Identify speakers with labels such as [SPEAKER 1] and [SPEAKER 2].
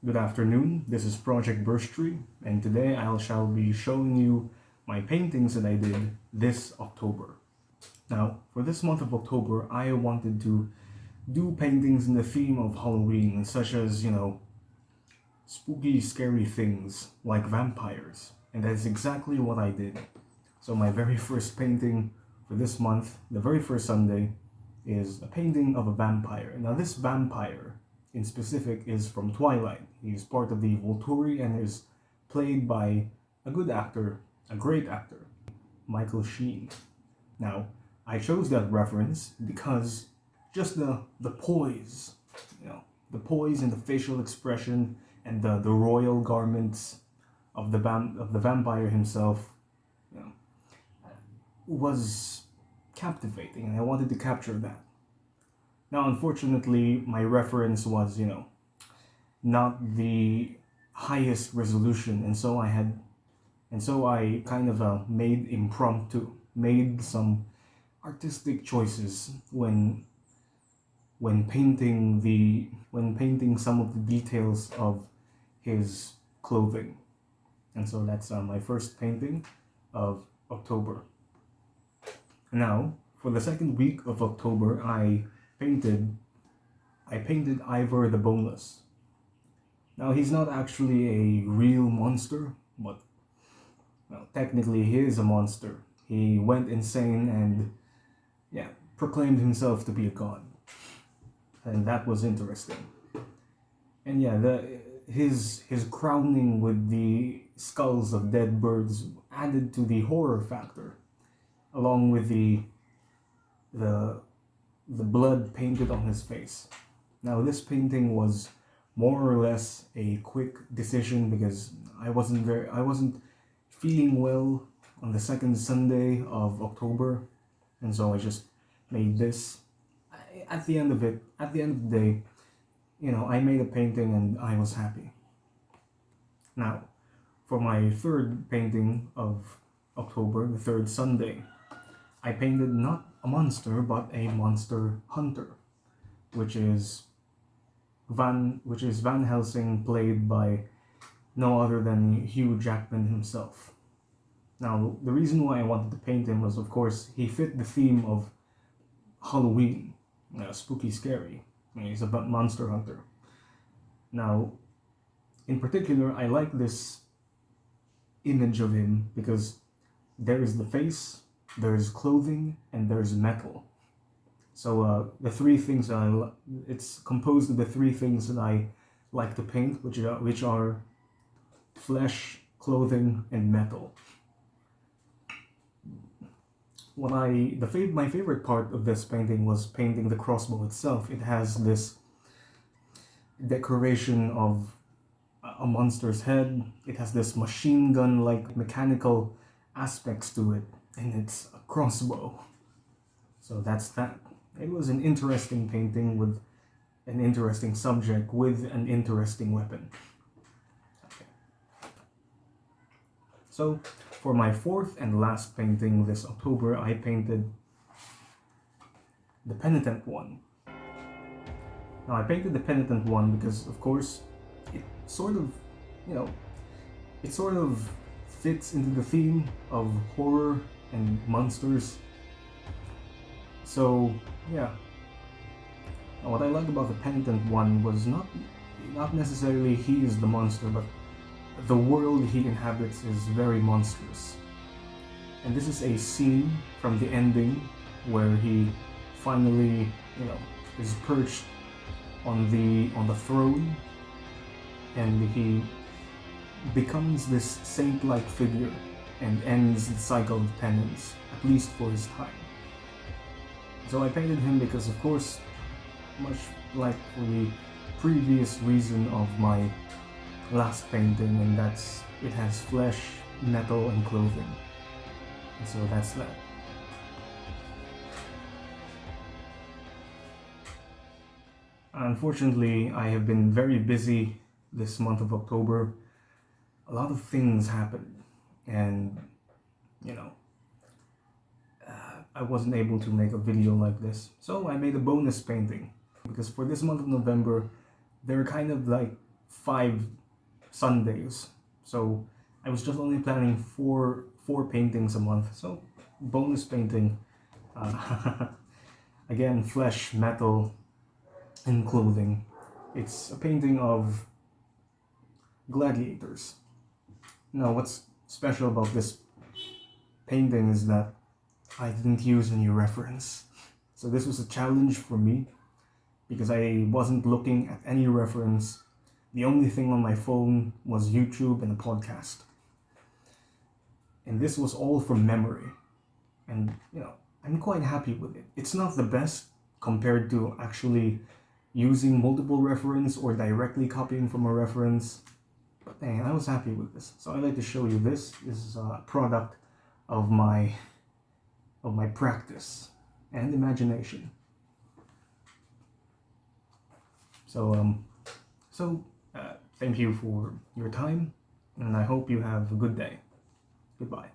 [SPEAKER 1] Good afternoon, this is Project Burstry, and today I shall be showing you my paintings that I did this October. Now, for this month of October, I wanted to do paintings in the theme of Halloween, such as, spooky, scary things like vampires, and that's exactly what I did. So my very first painting for this month, the very first Sunday, is a painting of a vampire. Now this vampire in specific is from Twilight. He's part of the Volturi and is played by a good actor, a great actor, Michael Sheen. Now, I chose that reference because just the poise, the poise and the facial expression and the royal garments of the vampire himself, was captivating, and I wanted to capture that. Now, unfortunately, my reference was, not the highest resolution, and so I kind of made some artistic choices when painting some of the details of his clothing, and so that's my first painting of October. Now, for the second week of October, I painted Ivor the Boneless. Now, he's not actually a real monster, but technically he is a monster. He went insane and proclaimed himself to be a god, and that was interesting. And his crowning with the skulls of dead birds added to the horror factor, along with the blood painted on his face. Now this painting was more or less a quick decision because I wasn't feeling well on the second Sunday of October, and so I just made this. At the end of the day, I made a painting and I was happy. Now, for my third painting of October, the third Sunday, I painted not a monster but a monster hunter, which is Van Helsing, played by no other than Hugh Jackman himself. Now, the reason why I wanted to paint him was, of course, he fit the theme of Halloween, spooky, scary. He's a monster hunter. Now, in particular, I like this image of him because there is the face, there's clothing, and there's metal. So the three things it's composed of the three things that I like to paint, which are flesh, clothing, and metal. My favorite part of this painting was painting the crossbow itself. It has this decoration of a monster's head. It has this machine gun-like mechanical aspects to it, and it's a crossbow. So that's that. It was an interesting painting with an interesting subject with an interesting weapon. Okay. So, for my fourth and last painting this October, I painted the Penitent One. Now, I painted the Penitent One because, of course, it sort of fits into the theme of horror and monsters. So, yeah. Now, what I like about the Penitent One was not necessarily he is the monster, but the world he inhabits is very monstrous. And this is a scene from the ending where he finally, is perched on the throne, and he becomes this saint-like figure and ends the cycle of penance, at least for his time. So I painted him because, of course, much like for the previous reason of my last painting, and that's it has flesh, metal, and clothing. And so that's that. Unfortunately, I have been very busy this month of October. A lot of things happened, and I wasn't able to make a video like this. So I made a bonus painting because for this month of November, there are kind of like 5 Sundays. So I was just only planning four paintings a month. So bonus painting. Again, flesh, metal, and clothing. It's a painting of gladiators. Now, what's special about this painting is that I didn't use any reference. So this was a challenge for me because I wasn't looking at any reference. The only thing on my phone was YouTube and a podcast. And this was all from memory. And, I'm quite happy with it. It's not the best compared to actually using multiple reference or directly copying from a reference. But I was happy with this. So I'd like to show you this. This is a product of my practice and imagination. So thank you for your time, and I hope you have a good day. Goodbye.